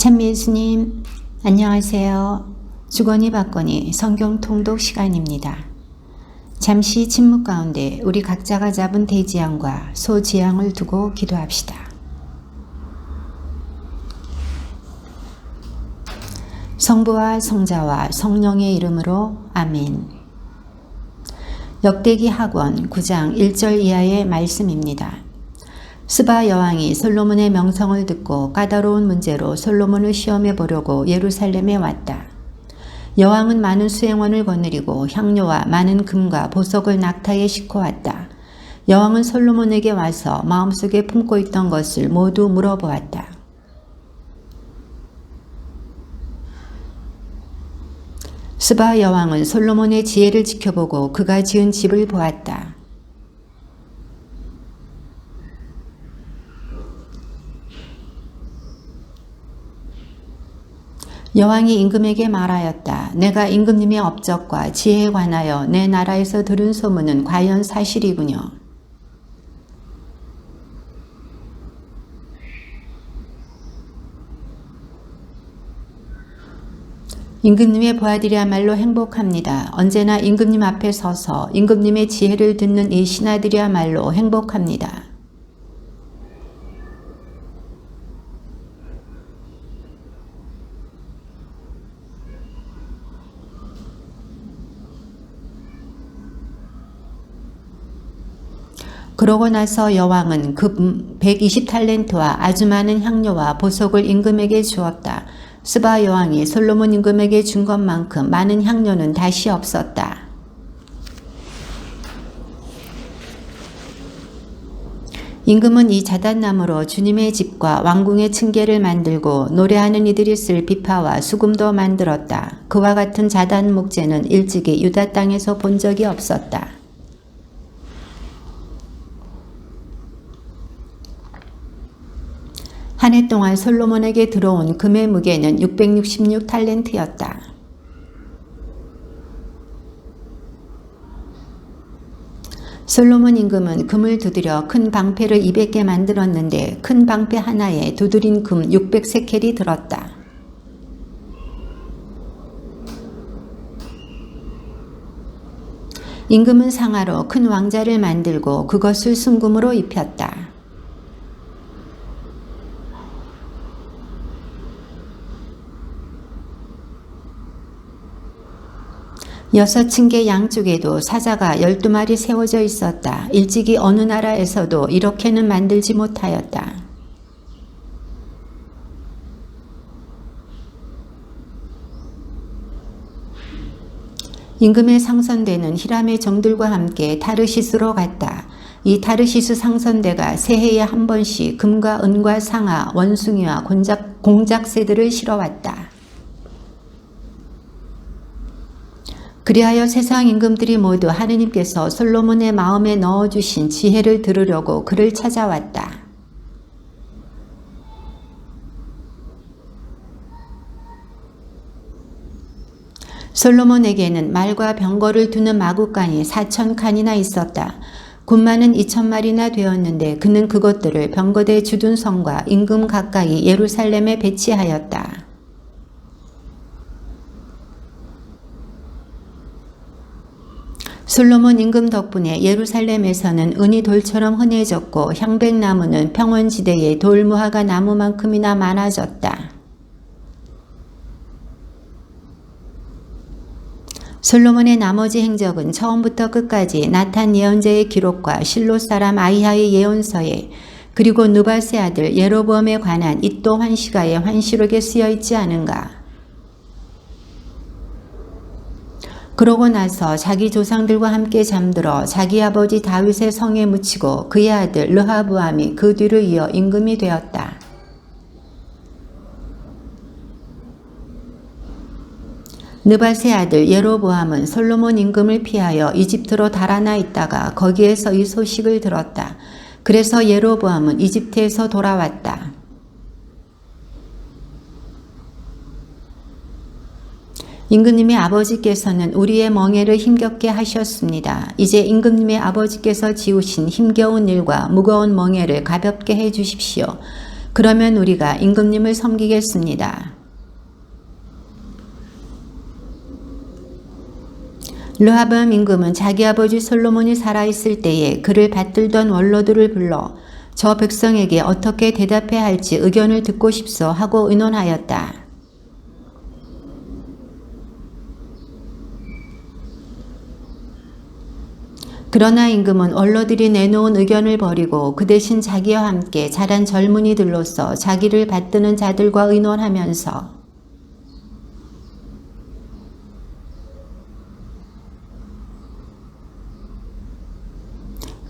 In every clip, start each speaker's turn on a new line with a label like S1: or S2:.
S1: 참미예수님, 안녕하세요. 주거니 받거니 성경 통독 시간입니다. 잠시 침묵 가운데 우리 각자가 잡은 대지양과 소지양을 두고 기도합시다. 성부와 성자와 성령의 이름으로 아멘. 역대기 학원 9장 1절 이하의 말씀입니다. 스바 여왕이 솔로몬의 명성을 듣고 까다로운 문제로 솔로몬을 시험해 보려고 예루살렘에 왔다. 여왕은 많은 수행원을 거느리고 향료와 많은 금과 보석을 낙타에 싣고 왔다. 여왕은 솔로몬에게 와서 마음속에 품고 있던 것을 모두 물어보았다. 스바 여왕은 솔로몬의 지혜를 지켜보고 그가 지은 집을 보았다. 여왕이 임금에게 말하였다. 내가 임금님의 업적과 지혜에 관하여 내 나라에서 들은 소문은 과연 사실이군요. 임금님의 부하들이야말로 행복합니다. 언제나 임금님 앞에 서서 임금님의 지혜를 듣는 이 신하들이야말로 행복합니다. 그러고 나서 여왕은 금 120탈렌트와 아주 많은 향료와 보석을 임금에게 주었다. 스바 여왕이 솔로몬 임금에게 준 것만큼 많은 향료는 다시 없었다. 임금은 이 자단나무로 주님의 집과 왕궁의 층계를 만들고 노래하는 이들이 쓸 비파와 수금도 만들었다. 그와 같은 자단 목재는 일찍이 유다 땅에서 본 적이 없었다. 한 해 동안 솔로몬에게 들어온 금의 무게는 666탈렌트였다. 솔로몬 임금은 금을 두드려 큰 방패를 200개 만들었는데 큰 방패 하나에 두드린 금 600세켈이 들었다. 임금은 상하로 큰 왕자를 만들고 그것을 순금으로 입혔다. 여섯 층계 양쪽에도 사자가 12마리 세워져 있었다. 일찍이 어느 나라에서도 이렇게는 만들지 못하였다. 임금의 상선대는 히람의 정들과 함께 타르시스로 갔다. 이 타르시스 상선대가 새해에 한 번씩 금과 은과 상아, 원숭이와 공작새들을 실어왔다. 그리하여 세상 임금들이 모두 하느님께서 솔로몬의 마음에 넣어주신 지혜를 들으려고 그를 찾아왔다. 솔로몬에게는 말과 병거를 두는 마구간이 4,000칸이나 있었다. 군마는 2,000마리나 되었는데 그는 그것들을 병거대 주둔성과 임금 가까이 예루살렘에 배치하였다. 솔로몬 임금 덕분에 예루살렘에서는 은이 돌처럼 흔해졌고 향백나무는 평원지대에 돌무화과 나무만큼이나 많아졌다. 솔로몬의 나머지 행적은 처음부터 끝까지 나탄 예언자의 기록과 실로 사람 아히야의 예언서에 그리고 느밧의 아들 예로보암에 관한 이또 환시가의 환시록에 쓰여 있지 않은가. 그러고 나서 자기 조상들과 함께 잠들어 자기 아버지 다윗의 성에 묻히고 그의 아들 르하브암이 그 뒤를 이어 임금이 되었다. 느밧의 아들 예로보암은 솔로몬 임금을 피하여 이집트로 달아나 있다가 거기에서 이 소식을 들었다. 그래서 예로보암은 이집트에서 돌아왔다. 임금님의 아버지께서는 우리의 멍에를 힘겹게 하셨습니다. 이제 임금님의 아버지께서 지우신 힘겨운 일과 무거운 멍에를 가볍게 해 주십시오. 그러면 우리가 임금님을 섬기겠습니다. 르하브암 임금은 자기 아버지 솔로몬이 살아있을 때에 그를 받들던 원로들을 불러 저 백성에게 어떻게 대답해야 할지 의견을 듣고 싶소 하고 의논하였다. 그러나 임금은 원로들이 내놓은 의견을 버리고 그 대신 자기와 함께 자란 젊은이들로서 자기를 받드는 자들과 의논하면서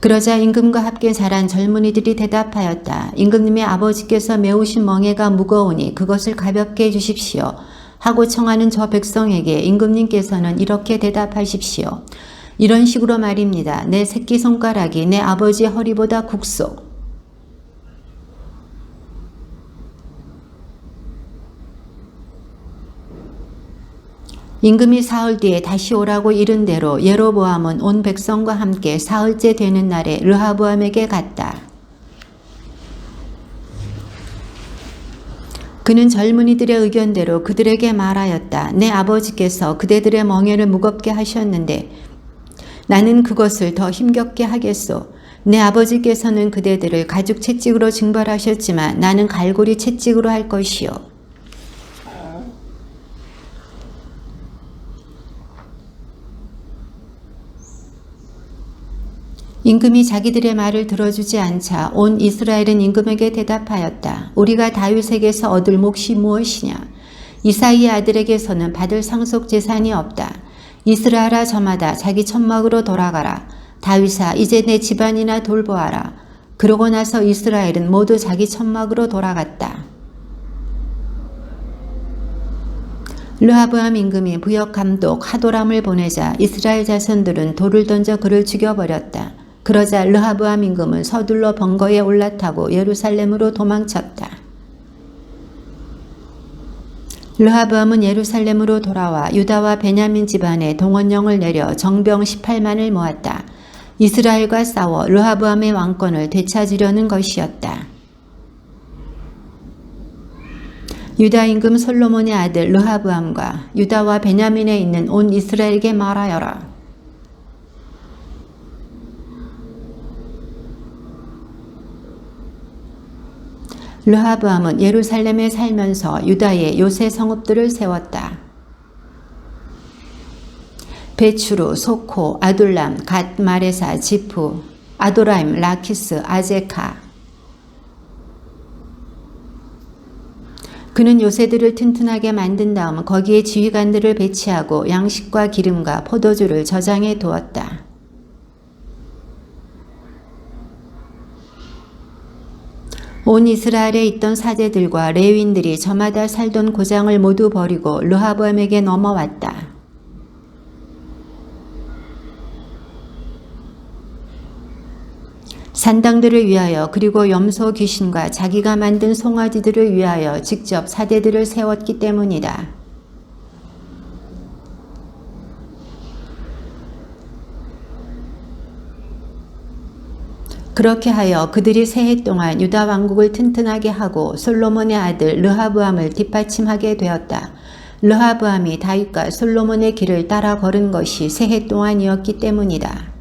S1: 그러자 임금과 함께 자란 젊은이들이 대답하였다. 임금님의 아버지께서 메우신 멍에가 무거우니 그것을 가볍게 해주십시오. 하고 청하는 저 백성에게 임금님께서는 이렇게 대답하십시오. 이런 식으로 말입니다. 내 새끼손가락이 내 아버지의 허리보다 굵소. 임금이 사흘 뒤에 다시 오라고 이른 대로 예로보암은 온 백성과 함께 사흘째 되는 날에 르하브암에게 갔다. 그는 젊은이들의 의견대로 그들에게 말하였다. 내 아버지께서 그대들의 멍에를 무겁게 하셨는데 나는 그것을 더 힘겹게 하겠소. 내 아버지께서는 그대들을 가죽 채찍으로 징벌하셨지만 나는 갈고리 채찍으로 할 것이요. 임금이 자기들의 말을 들어주지 않자 온 이스라엘은 임금에게 대답하였다. 우리가 다윗에게서 얻을 몫이 무엇이냐? 이사이의 아들에게서는 받을 상속 재산이 없다. 이스라엘아 저마다 자기 천막으로 돌아가라. 다윗아 이제 내 집안이나 돌보아라. 그러고 나서 이스라엘은 모두 자기 천막으로 돌아갔다. 르하브암 임금이 부역 감독 하도람을 보내자 이스라엘 자손들은 돌을 던져 그를 죽여버렸다. 그러자 르하브암 임금은 서둘러 번거에 올라타고 예루살렘으로 도망쳤다. 르하브암은 예루살렘으로 돌아와 유다와 베냐민 집안에 동원령을 내려 정병 18만을 모았다. 이스라엘과 싸워 르하브암의 왕권을 되찾으려는 것이었다. 유다 임금 솔로몬의 아들 르하브암과 유다와 베냐민에 있는 온 이스라엘에게 말하여라. 르하브암은 예루살렘에 살면서 유다의 요새 성읍들을 세웠다. 베추루, 소코, 아둘람, 갓, 마레사, 지프, 아도라임, 라키스, 아제카. 그는 요새들을 튼튼하게 만든 다음 거기에 지휘관들을 배치하고 양식과 기름과 포도주를 저장해 두었다. 온 이스라엘에 있던 사제들과 레위인들이 저마다 살던 고장을 모두 버리고 르하브암에게 넘어왔다. 산당들을 위하여 그리고 염소 귀신과 자기가 만든 송아지들을 위하여 직접 사대들을 세웠기 때문이다. 그렇게 하여 그들이 세해 동안 유다 왕국을 튼튼하게 하고 솔로몬의 아들 르하브암을 뒷받침하게 되었다. 르하브암이 다윗과 솔로몬의 길을 따라 걸은 것이 세해 동안이었기 때문이다.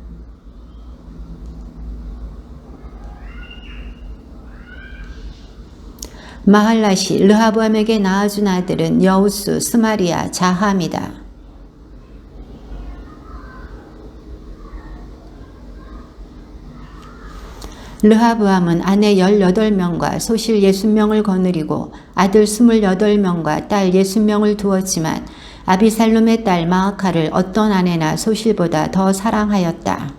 S1: 마할랏이 르하브암에게 낳아준 아들은 여우스, 스마리아, 자함이다. 르하브암은 아내 18명과 소실 60명을 거느리고 아들 28명과 딸 60명을 두었지만 아비살롬의 딸 마아카를 어떤 아내나 소실보다 더 사랑하였다.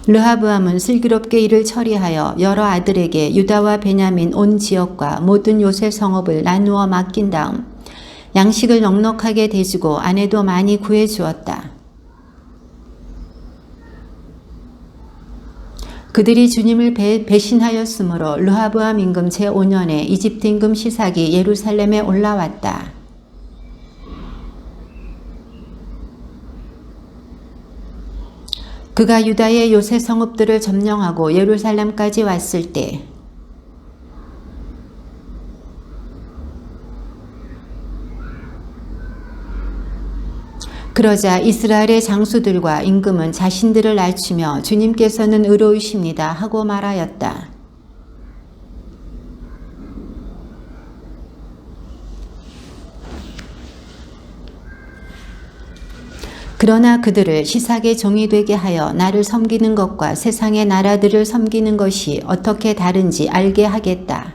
S1: 르하브암은 슬기롭게 일을 처리하여 여러 아들에게 유다와 베냐민 온 지역과 모든 요새 성읍을 나누어 맡긴 다음 양식을 넉넉하게 대주고 아내도 많이 구해주었다. 그들이 주님을 배신하였으므로 르하브암 임금 제5년에 이집트 임금 시삭이 예루살렘에 올라왔다. 그가 유다의 요새 성읍들을 점령하고 예루살렘까지 왔을 때 그러자 이스라엘의 장수들과 임금은 자신들을 낮추며 주님께서는 의로우십니다 하고 말하였다. 그러나 그들을 시삭의 종이 되게 하여 나를 섬기는 것과 세상의 나라들을 섬기는 것이 어떻게 다른지 알게 하겠다.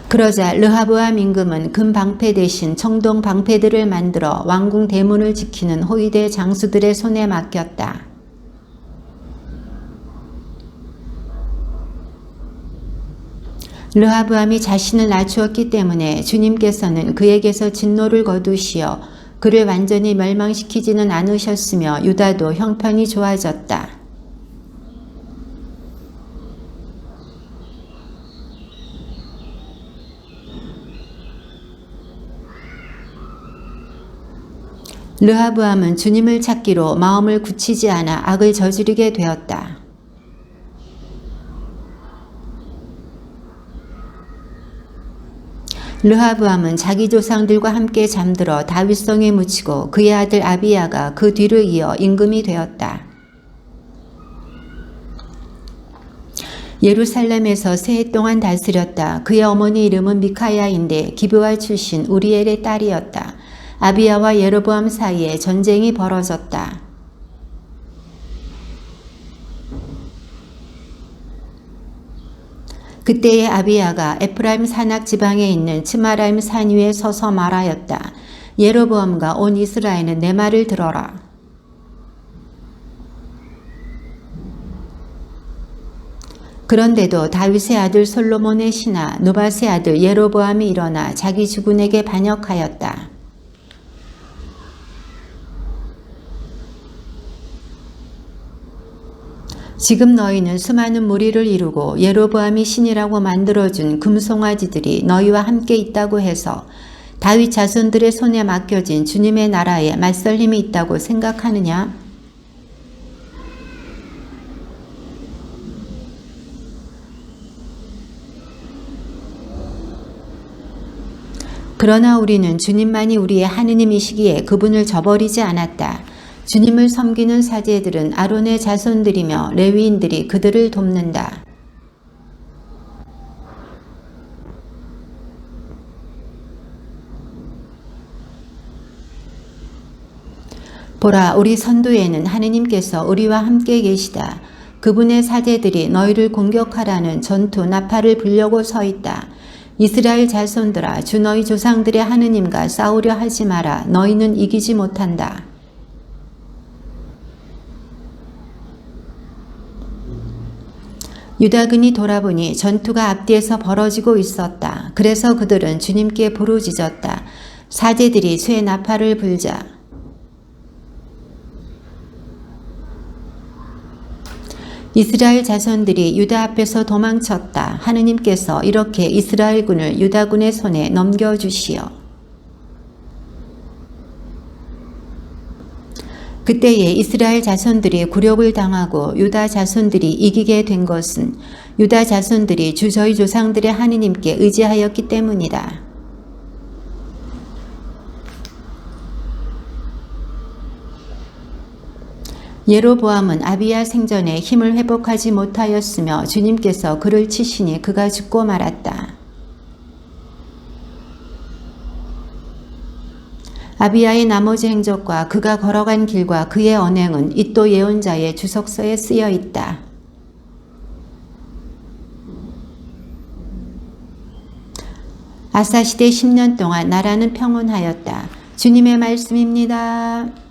S1: 그러자 르하브암 임금은 금 방패 대신 청동 방패들을 만들어 왕궁 대문을 지키는 호위대 장수들의 손에 맡겼다. 르하브암이 자신을 낮추었기 때문에 주님께서는 그에게서 진노를 거두시어 그를 완전히 멸망시키지는 않으셨으며 유다도 형편이 좋아졌다. 르하브암은 주님을 찾기로 마음을 굳히지 않아 악을 저지르게 되었다. 르하브암은 자기 조상들과 함께 잠들어 다윗성에 묻히고 그의 아들 아비야가 그 뒤를 이어 임금이 되었다. 예루살렘에서 세 해 동안 다스렸다. 그의 어머니 이름은 미카야인데 기브알 출신 우리엘의 딸이었다. 아비야와 예로보암 사이에 전쟁이 벌어졌다. 그때의 아비야가 에프라임 산악 지방에 있는 츠마라임 산 위에 서서 말하였다. 예로보암과 온 이스라엘은 내 말을 들어라. 그런데도 다윗의 아들 솔로몬의 신하 누밧의 아들 예로보암이 일어나 자기 주군에게 반역하였다. 지금 너희는 수많은 무리를 이루고 예로보암이 신이라고 만들어준 금송아지들이 너희와 함께 있다고 해서 다윗 자손들의 손에 맡겨진 주님의 나라에 맞설 힘이 있다고 생각하느냐? 그러나 우리는 주님만이 우리의 하느님이시기에 그분을 저버리지 않았다. 주님을 섬기는 사제들은 아론의 자손들이며 레위인들이 그들을 돕는다. 보라, 우리 선두에는 하느님께서 우리와 함께 계시다. 그분의 사제들이 너희를 공격하라는 전투 나팔을 불려고 서 있다. 이스라엘 자손들아, 주 너희 조상들의 하느님과 싸우려 하지 마라. 너희는 이기지 못한다. 유다군이 돌아보니 전투가 앞뒤에서 벌어지고 있었다. 그래서 그들은 주님께 부르짖었다. 사제들이 쇠 나팔을 불자 이스라엘 자손들이 유다 앞에서 도망쳤다. 하느님께서 이렇게 이스라엘군을 유다군의 손에 넘겨주시오. 그때에 이스라엘 자손들이 굴욕을 당하고 유다 자손들이 이기게 된 것은 유다 자손들이 주 저희 조상들의 하느님께 의지하였기 때문이다. 예로보암은 아비야 생전에 힘을 회복하지 못하였으며 주님께서 그를 치시니 그가 죽고 말았다. 아비야의 나머지 행적과 그가 걸어간 길과 그의 언행은 이도 예언자의 주석서에 쓰여 있다. 아사 시대 10년 동안 나라는 평온하였다. 주님의 말씀입니다.